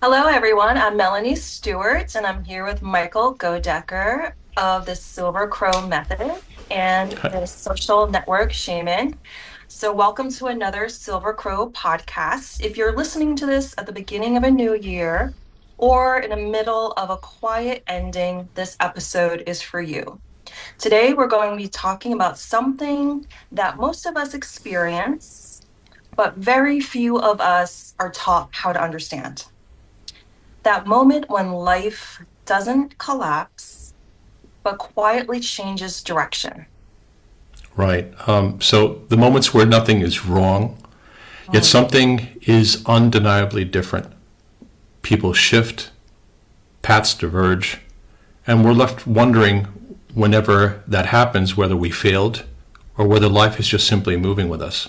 Hello, everyone. I'm Melanie Stewart, and I'm here with Michael Godecker of the Silver Crow Method and the social network Shaman. So, welcome to another Silver Crow podcast. If you're listening to this at the beginning of a new year or in the middle of a quiet ending, this episode is for you. Today, we're going to be talking about something that most of us experience, but very few of us are taught how to understand. That moment when life doesn't collapse, but quietly changes direction. Right. So the moments where nothing is wrong, yet Mm. something is undeniably different. People shift, paths diverge, and we're left wondering whenever that happens whether we failed or whether life is just simply moving with us.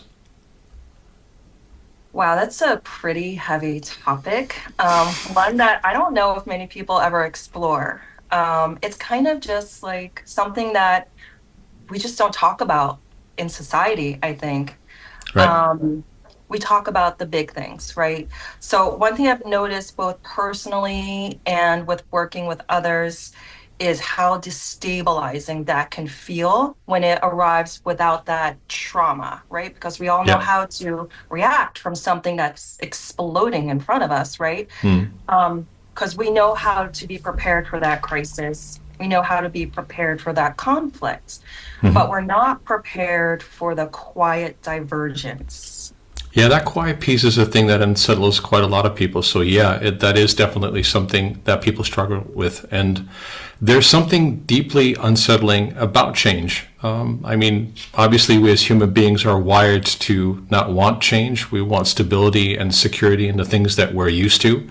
Wow, that's a pretty heavy topic. One that I don't know if many people ever explore. It's kind of just like something that we just don't talk about in society, I think. Right. Um, we talk about the big things, right? So, one thing I've noticed both personally and with working with others is how destabilizing that can feel when it arrives without that trauma, right? Because we all know Yeah. how to react from something that's exploding in front of us, right? Mm. Because we know how to be prepared for that crisis. We know how to be prepared for that conflict, but hmm we're not prepared for the quiet divergence. Yeah, that quiet piece is a thing that unsettles quite a lot of people. So yeah, that is definitely something that people struggle with. And there's something deeply unsettling about change. I mean, obviously we as human beings are wired to not want change. We want stability and security in the things that we're used to.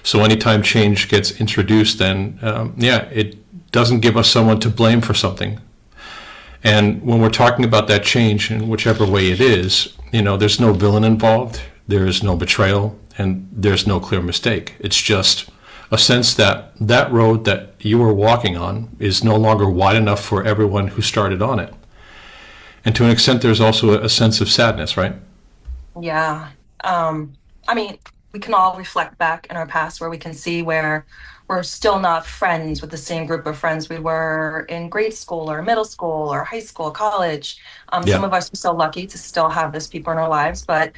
So anytime change gets introduced, then yeah, it doesn't give us someone to blame for something. And when we're talking about that change in whichever way it is, there's no villain involved, there's no betrayal, and there's no clear mistake. It's just a sense that that road that you were walking on is no longer wide enough for everyone who started on it. And to an extent, there's also a sense of sadness, right? Yeah. I mean, we can all reflect back in our past where we can see where we're still not friends with the same group of friends we were in grade school or middle school or high school, college. Some Yeah, of us are so lucky to still have those people in our lives, but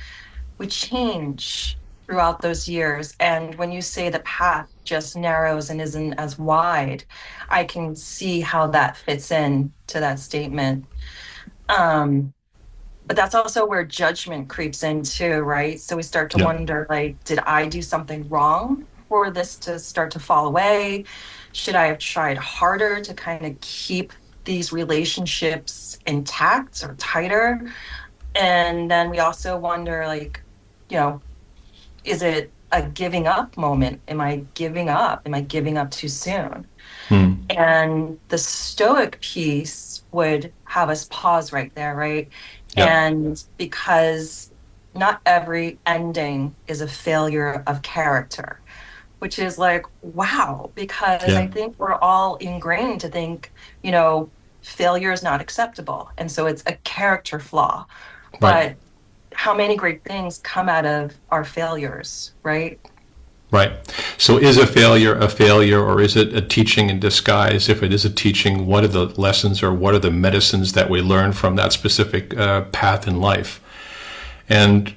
we change throughout those years. And when you say the path just narrows and isn't as wide, I can see how that fits in to that statement. Um, but that's also where judgment creeps in too, right? So we start to yeah, wonder, like, did I do something wrong for this to start to fall away? Should I have tried harder to kind of keep these relationships intact or tighter? And then we also wonder, like, you know, is it a giving up moment? Am I giving up? Am I giving up too soon? hmm, And the Stoic piece would have us pause right there, right? yeah, And because not every ending is a failure of character, which is like, wow, because I yeah, think we're all ingrained to think, failure is not acceptable. And so it's a character flaw. right. But how many great things come out of our failures, right? Right. So is a failure, or is it a teaching in disguise? If it is a teaching, what are the lessons or what are the medicines that we learn from that specific path in life? And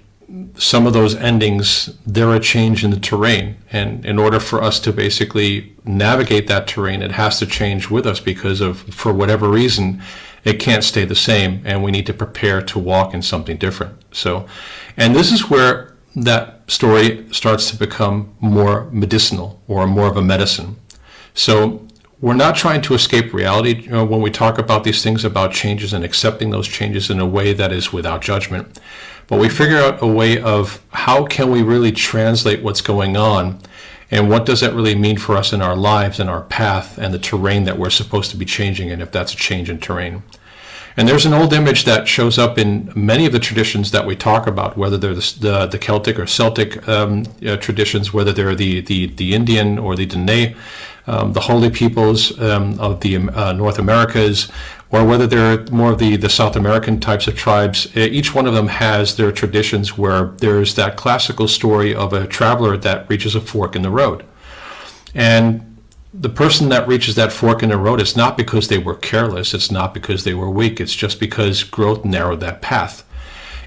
some of those endings, they're a change in the terrain. And in order for us to basically navigate that terrain, it has to change with us because for whatever reason, it can't stay the same. And we need to prepare to walk in something different. So, and this is where that story starts to become more medicinal or more of a medicine. So we're not trying to escape reality when we talk about these things about changes and accepting those changes in a way that is without judgment. But we figure out a way of how can we really translate what's going on and what does that really mean for us in our lives and our path and the terrain that we're supposed to be changing in if that's a change in terrain. And there's an old image that shows up in many of the traditions that we talk about, whether they're the Celtic or Celtic traditions, whether they're the Indian or the Dene, the holy peoples of the North Americas, or whether they're more of the South American types of tribes, each one of them has their traditions where there's that classical story of a traveler that reaches a fork in the road. And the person that reaches that fork in the road, it's not because they were careless, it's not because they were weak, it's just because growth narrowed that path.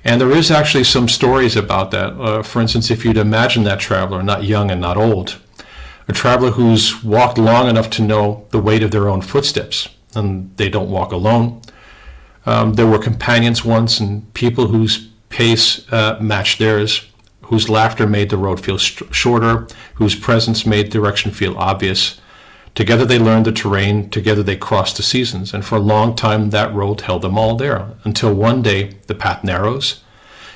And there is actually some stories about that. For instance, if you'd imagine that traveler, not young and not old, a traveler who's walked long enough to know the weight of their own footsteps, and they don't walk alone. There were companions once, and people whose pace matched theirs, whose laughter made the road feel shorter, whose presence made direction feel obvious. Together they learned the terrain, together they crossed the seasons, and for a long time that road held them all there, until one day the path narrows,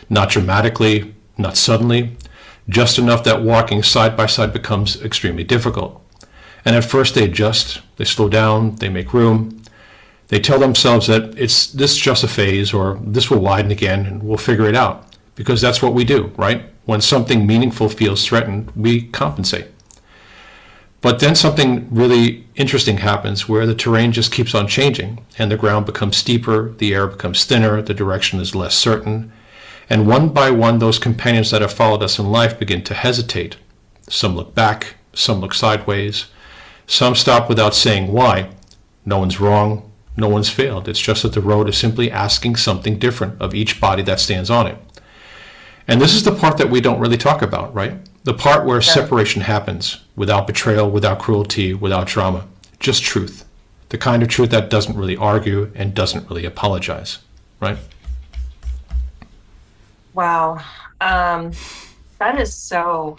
not dramatically, not suddenly, just enough that walking side by side becomes extremely difficult. And at first they adjust, they slow down, they make room. They tell themselves that this is just a phase, or this will widen again and we'll figure it out. Because that's what we do, right? When something meaningful feels threatened, we compensate. But then something really interesting happens where the terrain just keeps on changing and the ground becomes steeper, the air becomes thinner, the direction is less certain. And one by one, those companions that have followed us in life begin to hesitate. Some look back, some look sideways, some stop without saying why. No one's wrong, no one's failed. It's just that the road is simply asking something different of each body that stands on it. And this is the part that we don't really talk about, right? The part where separation happens without betrayal, without cruelty, without drama. Just truth. The kind of truth that doesn't really argue and doesn't really apologize, right? Wow. That is so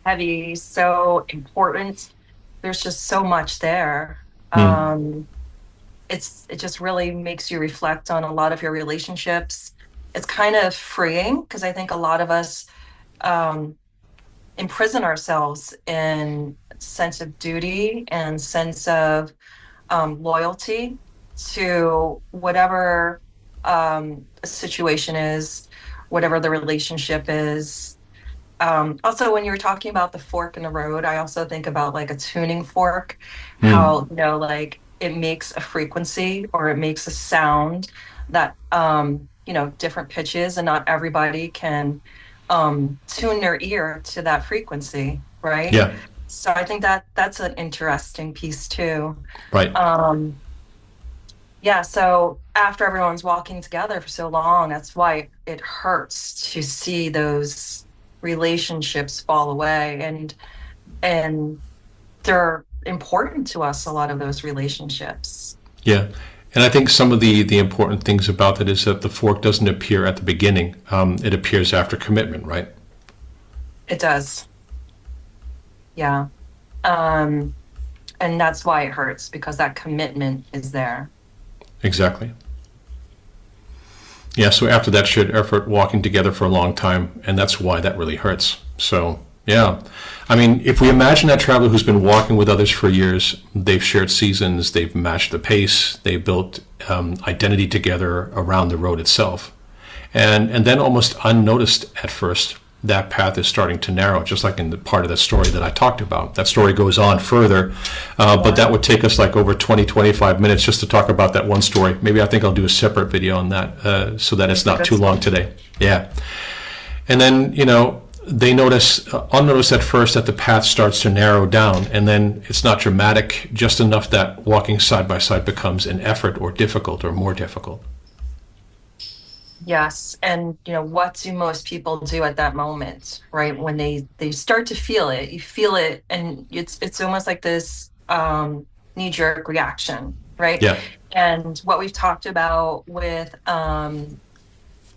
heavy, so important. There's just so much there. Mm. It just really makes you reflect on a lot of your relationships. It's kind of freeing because I think a lot of us um, imprison ourselves in sense of duty and sense of loyalty to whatever situation is, whatever the relationship is. Also, when you were talking about the fork in the road, I also think about like a tuning fork, Mm. how, like it makes a frequency or it makes a sound that, different pitches, and not everybody can tune their ear to that frequency, right? Yeah, So I think that that's an interesting piece too. right. Um, yeah, so after everyone's walking together for so long, that's why it hurts to see those relationships fall away, and they're important to us, a lot of those relationships. Yeah. And I think some of the important things about that is that the fork doesn't appear at the beginning. It appears after commitment, right? It does. Yeah. Um, and that's why it hurts, because that commitment is there. Exactly. Yeah, so after that shared effort, walking together for a long time, and that's why that really hurts. So, yeah. I mean, if we imagine that traveler who's been walking with others for years, they've shared seasons, they've matched the pace, they built identity together around the road itself. And then almost unnoticed at first, that path is starting to narrow, just like in the part of the story that I talked about. That story goes on further, but Yeah, that would take us like over 20, 25 minutes just to talk about that one story. Maybe I think I'll do a separate video on that so that it's that's a not good too long story. today. Yeah. And then, they notice, unnoticed at first, that the path starts to narrow down, and then it's not dramatic, just enough that walking side by side becomes an effort or difficult or more difficult. Yes, and what do most people do at that moment, right? When they start to feel it, you feel it, and it's almost like this knee-jerk reaction, right? Yeah, And what we've talked about with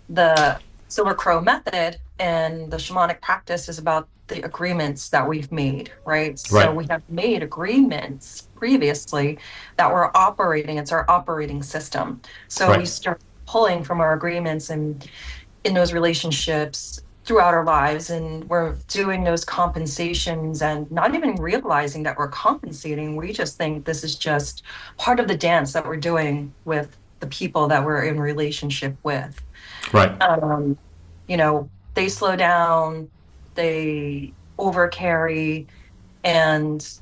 the Silver Crow method and the shamanic practice is about the agreements that we've made, right? So right, we have made agreements previously that we're operating, it's our operating system. So we right, start pulling from our agreements and in those relationships throughout our lives, and we're doing those compensations and not even realizing that we're compensating. We just think this is just part of the dance that we're doing with the people that we're in relationship with. right, um, they slow down, they overcarry, and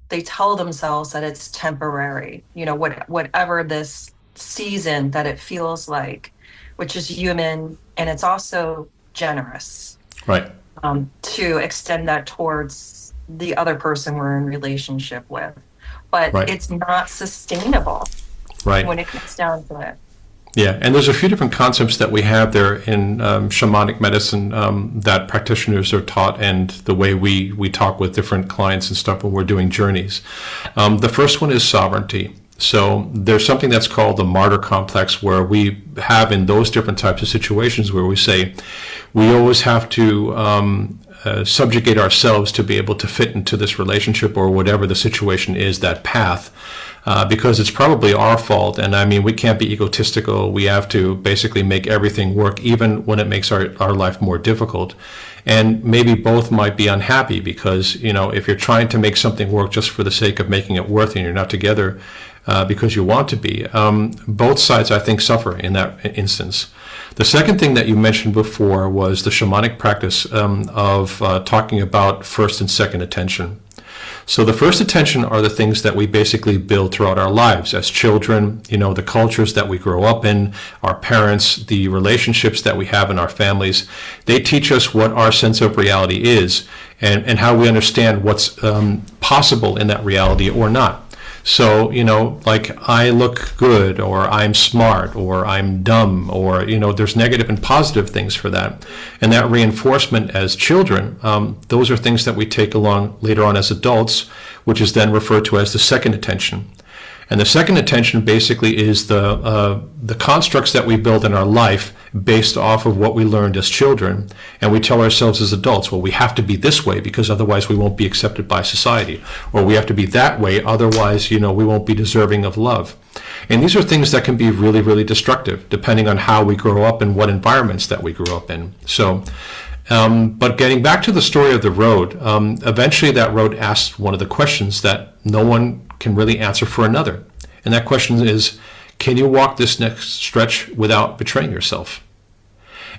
they tell themselves that it's temporary. Whatever this season that it feels like, which is human, and it's also generous, Right. to extend that towards the other person we're in relationship with. But Right. it's not sustainable Right. when it comes down to it. Yeah, and there's a few different concepts that we have there in shamanic medicine that practitioners are taught, and the way we talk with different clients and stuff when we're doing journeys. The first one is sovereignty. So there's something that's called the martyr complex, where we have in those different types of situations where we say we always have to subjugate ourselves to be able to fit into this relationship or whatever the situation is, that path. Because it's probably our fault. And I mean, we can't be egotistical. We have to basically make everything work, even when it makes our life more difficult. And maybe both might be unhappy because, if you're trying to make something work just for the sake of making it work and you're not together because you want to be, both sides, I think, suffer in that instance. The second thing that you mentioned before was the shamanic practice of talking about first and second attention. So the first attention are the things that we basically build throughout our lives as children, the cultures that we grow up in, our parents, the relationships that we have in our families. They teach us what our sense of reality is, and how we understand what's possible in that reality or not. So, like I look good, or I'm smart, or I'm dumb, or, there's negative and positive things for that. And that reinforcement as children, those are things that we take along later on as adults, which is then referred to as the second attention. And the second attention basically is the constructs that we build in our life based off of what we learned as children. And we tell ourselves as adults, well, we have to be this way because otherwise we won't be accepted by society. Or we have to be that way, otherwise, we won't be deserving of love. And these are things that can be really, really destructive, depending on how we grow up and what environments that we grew up in. So, but getting back to the story of the road, eventually that road asks one of the questions that no one can really answer for another. And that question is, can you walk this next stretch without betraying yourself?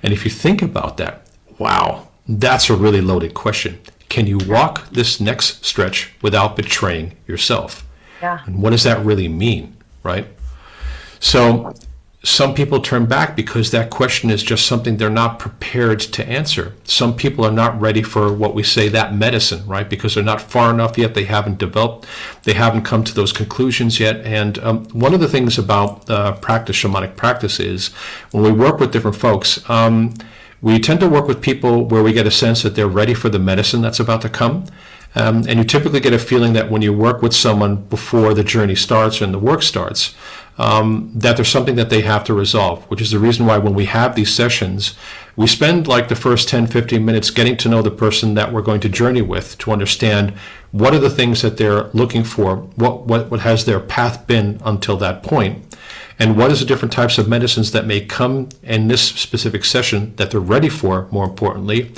And if you think about that, wow, that's a really loaded question. Can you walk this next stretch without betraying yourself? Yeah. And what does that really mean, right? So some people turn back because that question is just something they're not prepared to answer. Some people are not ready for what we say, that medicine, right? Because they're not far enough yet. They haven't developed. They haven't come to those conclusions yet. And one of the things about shamanic practice is when we work with different folks, we tend to work with people where we get a sense that they're ready for the medicine that's about to come. And you typically get a feeling that when you work with someone before the journey starts and the work starts, that there's something that they have to resolve, which is the reason why when we have these sessions, we spend like the first 10, 15 minutes getting to know the person that we're going to journey with, to understand what are the things that they're looking for, what has their path been until that point, and what is the different types of medicines that may come in this specific session that they're ready for, more importantly,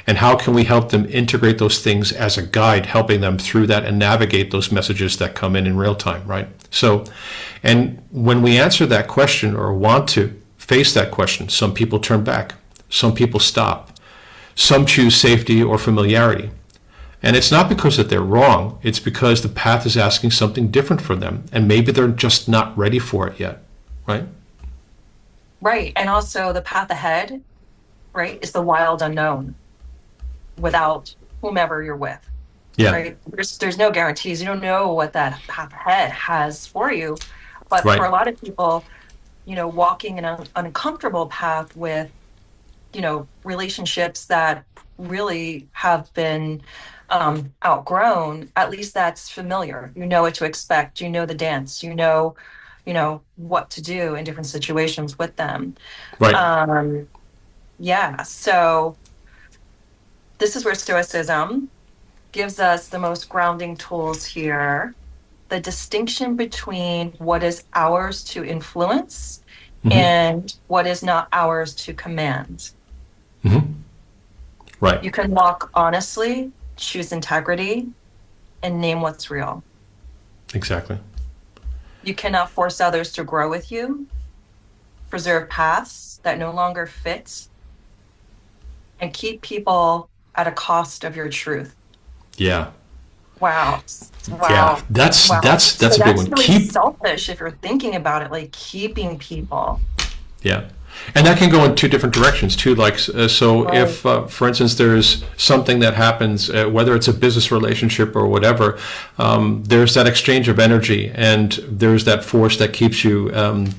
and how can we help them integrate those things as a guide, helping them through that and navigate those messages that come in real time, right? So, and when we answer that question or want to face that question, some people turn back, some people stop, some choose safety or familiarity. And it's not because that they're wrong, it's because the path is asking something different for them, and maybe they're just not ready for it yet, right? Right. And also the path ahead, right, is the wild unknown without whomever you're with. Yeah. Right. There's no guarantees. You don't know what that path ahead has for you. But Right. for a lot of people, walking an uncomfortable path with, relationships that really have been outgrown, at least that's familiar. You know what to expect. You know the dance. What to do in different situations with them. Right. Yeah. So this is where Stoicism gives us the most grounding tools here. The distinction between what is ours to influence Mm-hmm. and what is not ours to command. Mm-hmm. Right. You can walk honestly, choose integrity, and name what's real. Exactly. You cannot force others to grow with you, preserve paths that no longer fit, and keep people at a cost of your truth. Yeah. Wow. Yeah, Wow. that's Wow. that's So that's a big that's one. really selfish if you're thinking about it, like keeping people. Yeah. And that can go in two different directions too. Like, so Right. if, for instance, there's something that happens, whether it's a business relationship or whatever, there's that exchange of energy, and there's that force that keeps you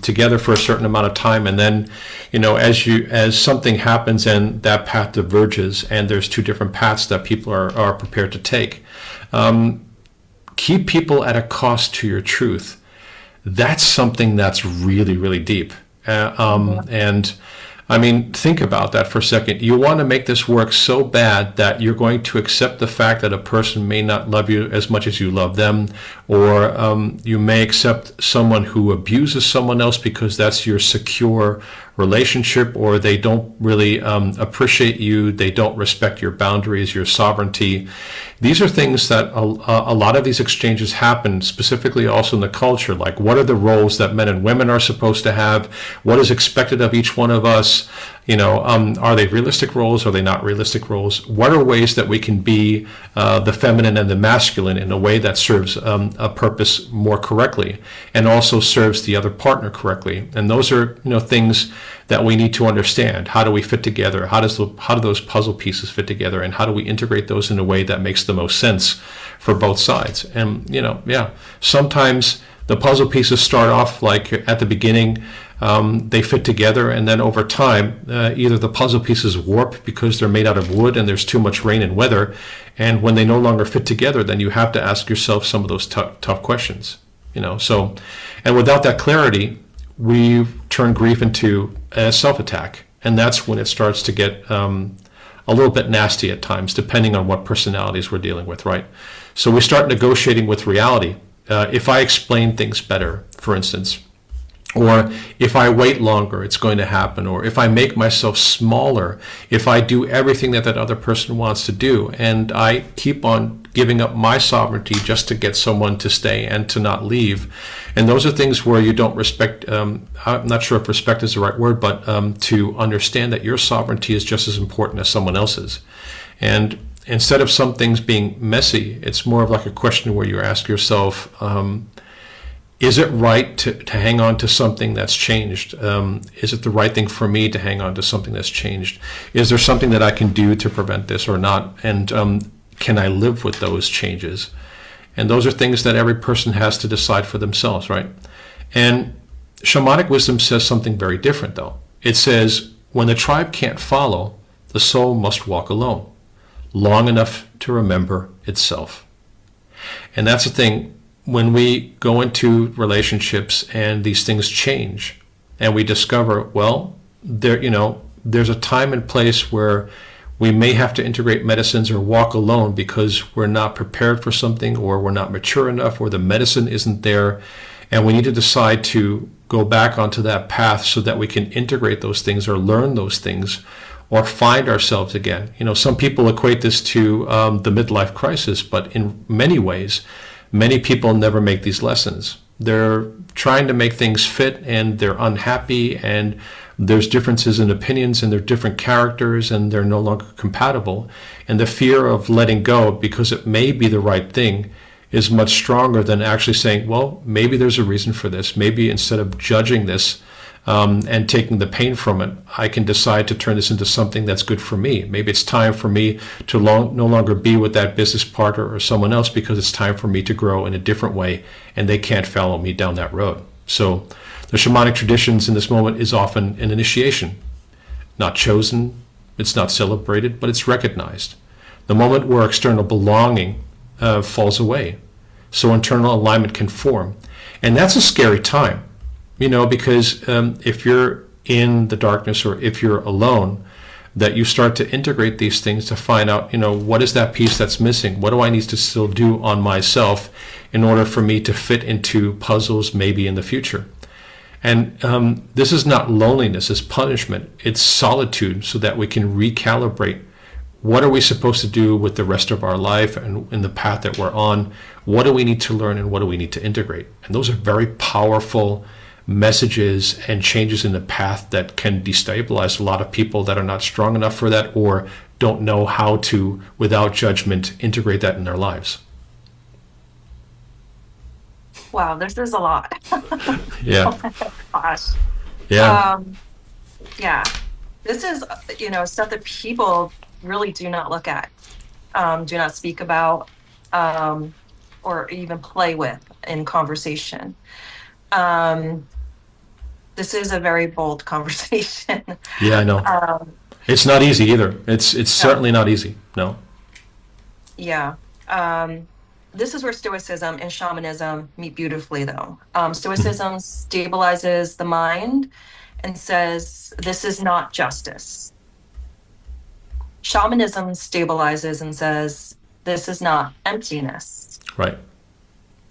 together for a certain amount of time. And then, as something happens and that path diverges, and there's two different paths that people are prepared to take, keep people at a cost to your truth. That's something that's really, really deep. And I mean, think about that for a second. You want to make this work so bad that you're going to accept the fact that a person may not love you as much as you love them, or you may accept someone who abuses someone else because that's your secure relationship, or they don't really appreciate you, they don't respect your boundaries, your sovereignty. These are things that a lot of these exchanges happen, specifically also in the culture. Like, what are the roles that men and women are supposed to have? What is expected of each one of us? Are they realistic roles? Are they not realistic roles? What are ways that we can be the feminine and the masculine in a way that serves a purpose more correctly, and also serves the other partner correctly? And those are things that we need to understand. How do we fit together? How do those puzzle pieces fit together? And how do we integrate those in a way that makes the most sense for both sides? And sometimes the puzzle pieces start off like at the beginning. They fit together, and then over time, either the puzzle pieces warp because they're made out of wood and there's too much rain and weather, and when they no longer fit together, then you have to ask yourself some of those tough questions. So, and without that clarity, we turn grief into a self-attack, and that's when it starts to get a little bit nasty at times, depending on what personalities we're dealing with, right? So we start negotiating with reality. If I explain things better, for instance, or if I wait longer, it's going to happen. Or if I make myself smaller, if I do everything that other person wants to do, and I keep on giving up my sovereignty just to get someone to stay and to not leave. And those are things where you don't respect, I'm not sure if respect is the right word, but to understand that your sovereignty is just as important as someone else's. And instead of some things being messy, it's more of like a question where you ask yourself, is it right to hang on to something that's changed? Is it the right thing for me to hang on to something that's changed? Is there something that I can do to prevent this or not? And can I live with those changes? And those are things that every person has to decide for themselves, right? And shamanic wisdom says something very different, though. It says, when the tribe can't follow, the soul must walk alone, long enough to remember itself. And that's the thing. When we go into relationships and these things change, and we discover, well, there's a time and place where we may have to integrate medicines or walk alone because we're not prepared for something, or we're not mature enough, or the medicine isn't there, and we need to decide to go back onto that path so that we can integrate those things or learn those things or find ourselves again. Some people equate this to the midlife crisis, but in many ways, many people never make these lessons. They're trying to make things fit, and they're unhappy, and there's differences in opinions, and they're different characters, and they're no longer compatible. And the fear of letting go, because it may be the right thing, is much stronger than actually saying, well, maybe there's a reason for this. Maybe instead of judging this and taking the pain from it, I can decide to turn this into something that's good for me. Maybe it's time for me to no longer be with that business partner or someone else, because it's time for me to grow in a different way, and they can't follow me down that road. So the shamanic traditions in this moment is often an initiation. Not chosen, it's not celebrated, but it's recognized. The moment where external belonging falls away, so internal alignment can form. And that's a scary time. Because if you're in the darkness, or if you're alone, that you start to integrate these things to find out, what is that piece that's missing? What do I need to still do on myself in order for me to fit into puzzles maybe in the future? And this is not loneliness, it's punishment. It's solitude, so that we can recalibrate. What are we supposed to do with the rest of our life and in the path that we're on? What do we need to learn, and what do we need to integrate? And those are very powerful messages and changes in the path that can destabilize a lot of people that are not strong enough for that, or don't know how to, without judgment, integrate that in their lives. Wow, this is a lot. Yeah, Oh my gosh. yeah, Um, yeah, this is, stuff that people really do not look at, do not speak about, um, or even play with in conversation. Um, this is a very bold conversation. yeah. I know. Um, It's not easy either. It's no, certainly not easy. No. yeah. This is where Stoicism and shamanism meet beautifully, though. Mhm. Stoicism stabilizes the mind and says, this is not justice. Shamanism stabilizes and says, this is not emptiness. Right.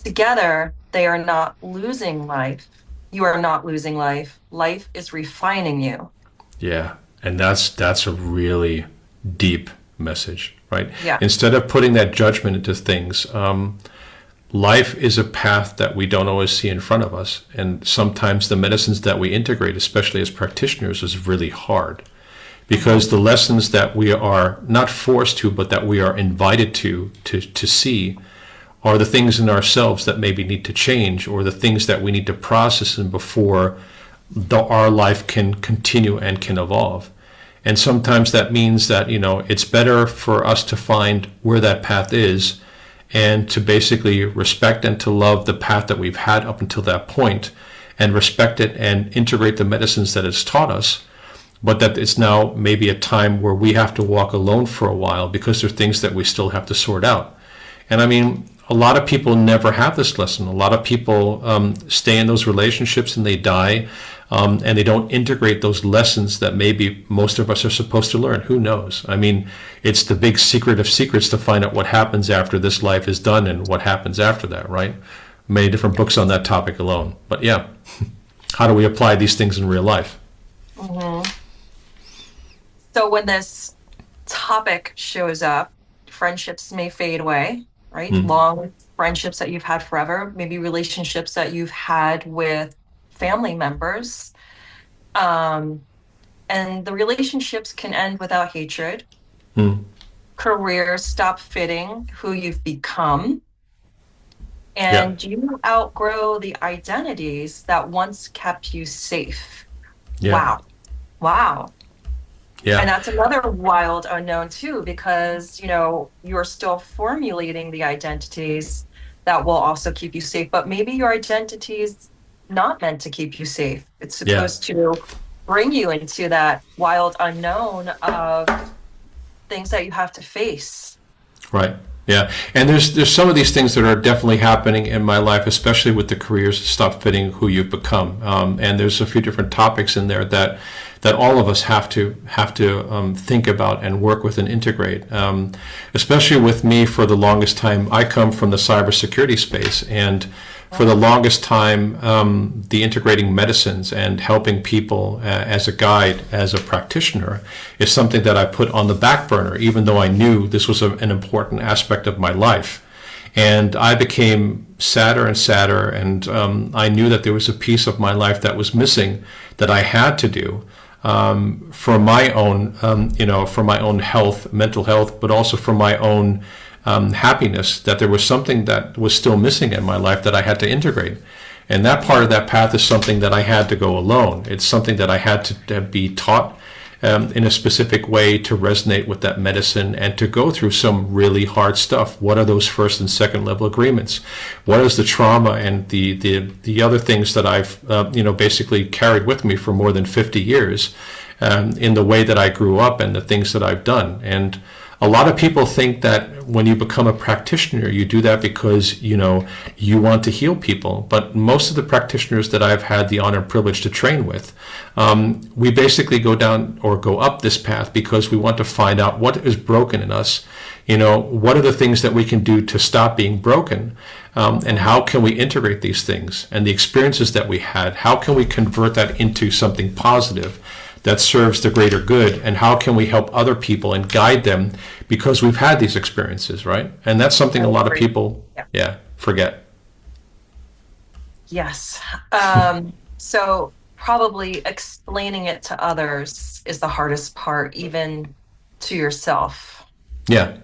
Together, they are not losing life. You are not losing life. Life is refining you. Yeah, and that's a really deep message, right? Yeah. Instead of putting that judgment into things, life is a path that we don't always see in front of us, and sometimes the medicines that we integrate, especially as practitioners, is really hard Hmm. because the lessons that we are not forced to, but that we are invited to see, are the things in ourselves that maybe need to change, or the things that we need to process and before our life can continue and can evolve. And sometimes that means that, it's better for us to find where that path is and to basically respect and to love the path that we've had up until that point and respect it and integrate the medicines that it's taught us. But that it's now maybe a time where we have to walk alone for a while because there are things that we still have to sort out. And I mean, a lot of people never have this lesson. A lot of people stay in those relationships and they die, and they don't integrate those lessons that maybe most of us are supposed to learn. Who knows? I mean, it's the big secret of secrets to find out what happens after this life is done and what happens after that, right? Many different books on that topic alone. But yeah, how do we apply these things in real life? Hmm. So when this topic shows up, friendships may fade away, right? Mm. Long friendships that you've had forever, maybe relationships that you've had with family members. Um, and the relationships can end without hatred. Mm. Careers stop fitting who you've become. Yeah, And you outgrow the identities that once kept you safe. yeah, Wow. Wow. And yeah, that's another wild unknown too, because you're still formulating the identities that will also keep you safe, but maybe your identity is not meant to keep you safe. It's yeah. supposed to bring you into that wild unknown of things that you have to face. Right. Yeah. And there's some of these things that are definitely happening in my life, especially with the careers stop fitting who you've become. And there's a few different topics in there that all of us have to think about and work with and integrate. Especially with me, for the longest time, I come from the cybersecurity space, and for the longest time, the integrating medicines and helping people as a guide, as a practitioner, is something that I put on the back burner, even though I knew this was an important aspect of my life. And I became sadder and sadder, and I knew that there was a piece of my life that was missing that I had to do for my own, for my own health, mental health, but also for my own happiness, that there was something that was still missing in my life that I had to integrate. And that part of that path is something that I had to go alone. It's something that I had to be taught in a specific way to resonate with that medicine and to go through some really hard stuff. What are those first and second level agreements? What is the trauma and the other things that I've basically carried with me for more than 50 years in the way that I grew up and the things that I've done? And a lot of people think that when you become a practitioner, you do that because you want to heal people. But most of the practitioners that I've had the honor and privilege to train with, we basically go down or go up this path because we want to find out what is broken in us. What are the things that we can do to stop being broken, and how can we integrate these things and the experiences that we had? How can we convert that into something positive that serves the greater good, and how can we help other people and guide them because we've had these experiences, right? And that's something I a lot of agree. people, Yeah. yeah, forget. Yes. So probably explaining it to others is the hardest part, even to yourself. Yeah,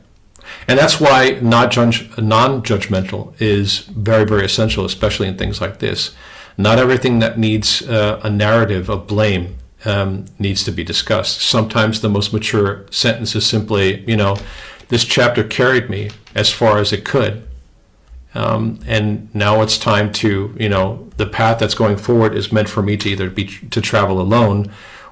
And that's why non-judgmental is very, very essential, especially in things like this. Not everything that needs a narrative of blame needs to be discussed. Sometimes the most mature sentence is simply, this chapter carried me as far as it could. And now it's time to, the path that's going forward is meant for me to either to travel alone,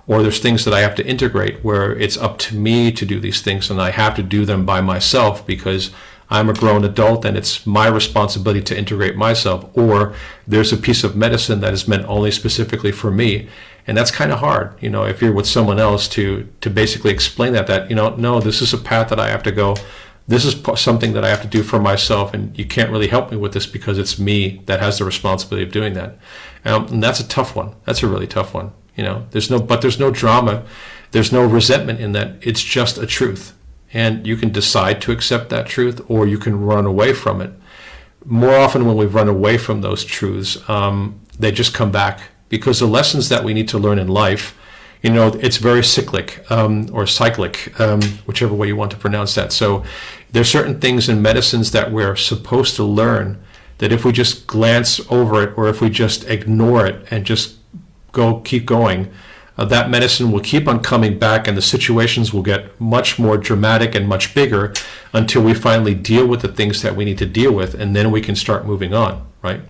or there's things that I have to integrate where it's up to me to do these things and I have to do them by myself because I'm a grown adult and it's my responsibility to integrate myself. Or there's a piece of medicine that is meant only specifically for me. And that's kind of hard, if you're with someone else to basically explain that, no, this is a path that I have to go. This is something that I have to do for myself, and you can't really help me with this because it's me that has the responsibility of doing that. And that's a tough one. That's a really tough one. There's no drama. There's no resentment in that. It's just a truth. And you can decide to accept that truth, or you can run away from it. More often when we run away from those truths, they just come back, because the lessons that we need to learn in life, it's very cyclic, or cyclic, whichever way you want to pronounce that. So there's certain things in medicines that we're supposed to learn that if we just glance over it, or if we just ignore it and just keep going, that medicine will keep on coming back, and the situations will get much more dramatic and much bigger until we finally deal with the things that we need to deal with, and then we can start moving on, right?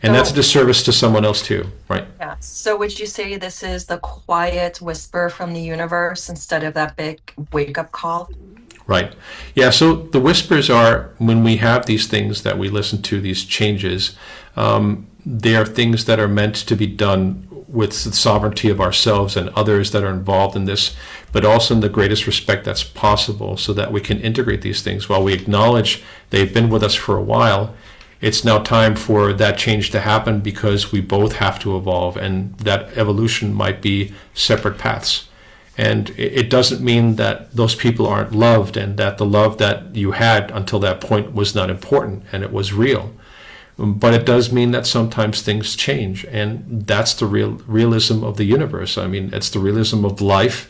And that's a disservice to someone else too, right? Yeah. So would you say this is the quiet whisper from the universe instead of that big wake-up call? Right. Yeah, so the whispers are when we have these things that we listen to, these changes, they are things that are meant to be done with the sovereignty of ourselves and others that are involved in this, but also in the greatest respect that's possible, so that we can integrate these things. While we acknowledge they've been with us for a while, it's now time for that change to happen, because we both have to evolve, and that evolution might be separate paths. And it doesn't mean that those people aren't loved, and that the love that you had until that point was not important and it was real. But it does mean that sometimes things change, and that's the realism of the universe. I mean, it's the realism of life,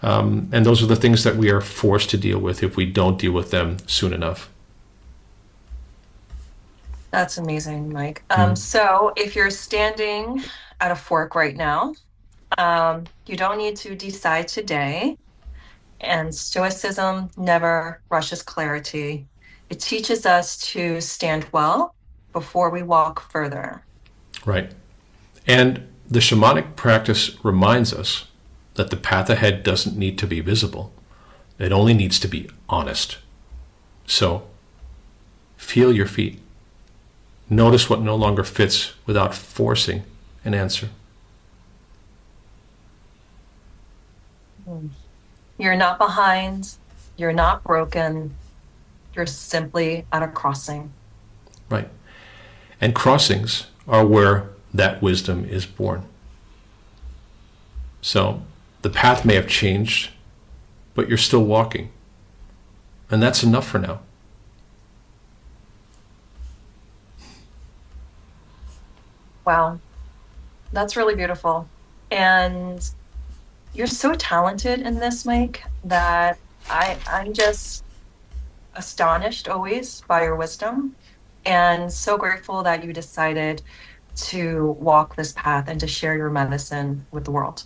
and those are the things that we are forced to deal with if we don't deal with them soon enough. That's amazing, Mike. So if you're standing at a fork right now, you don't need to decide today. And Stoicism never rushes clarity. It teaches us to stand well before we walk further. Right. And the shamanic practice reminds us that the path ahead doesn't need to be visible. It only needs to be honest. So feel your feet. Notice what no longer fits without forcing an answer. You're not behind. You're not broken. You're simply at a crossing. Right. And crossings are where that wisdom is born. So the path may have changed, but you're still walking. And that's enough for now. Wow. That's really beautiful. And you're so talented in this, Mike, that I'm just astonished always by your wisdom, and so grateful that you decided to walk this path and to share your medicine with the world.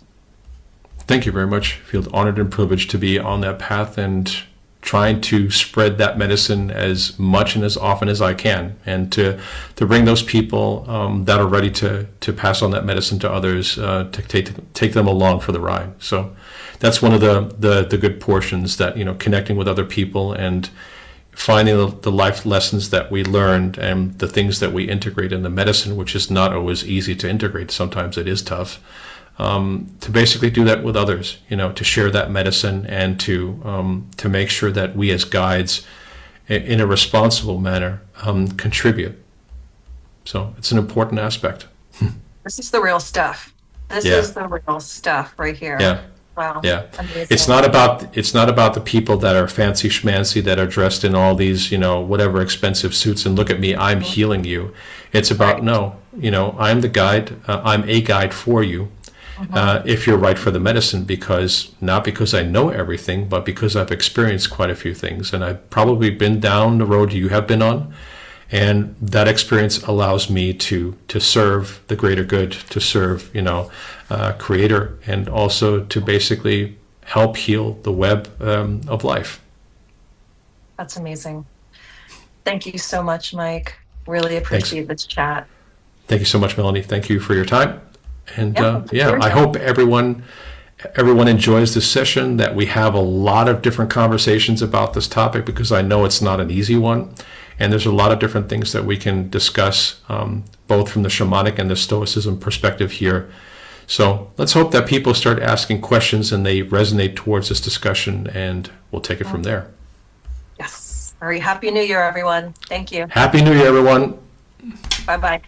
Thank you very much. I feel honored and privileged to be on that path and trying to spread that medicine as much and as often as I can, and to bring those people that are ready to pass on that medicine to others, to take them along for the ride. So that's one of the good portions, that, connecting with other people and finding the life lessons that we learned and the things that we integrate in the medicine, which is not always easy to integrate. Sometimes it is tough. To basically do that with others, to share that medicine, and to make sure that we as guides, in a responsible manner, contribute. So it's an important aspect. This is the real stuff. This is the real stuff right here. Yeah. Wow. Yeah. Amazing. It's not about the people that are fancy schmancy, that are dressed in all these, whatever expensive suits, and look at me, I'm healing you. It's about, no, I'm the guide. I'm a guide for you. if you're right for the medicine, because not because I know everything, but because I've experienced quite a few things, and I've probably been down the road you have been on, and that experience allows me to serve the greater good, to serve Creator, and also to basically help heal the web of life. That's amazing. Thank you so much, Mike. Really Thanks. appreciate this chat. Thank you so much, Melanie. Thank you for your time. And Yeah, I hope everyone enjoys this session, that we have a lot of different conversations about this topic, because I know it's not an easy one. And there's a lot of different things that we can discuss, both from the shamanic and the stoicism perspective here. So let's hope that people start asking questions and they resonate towards this discussion, and we'll take it from there. Yes. Very happy New Year, everyone. Thank you. Happy New Year, everyone. Bye-bye.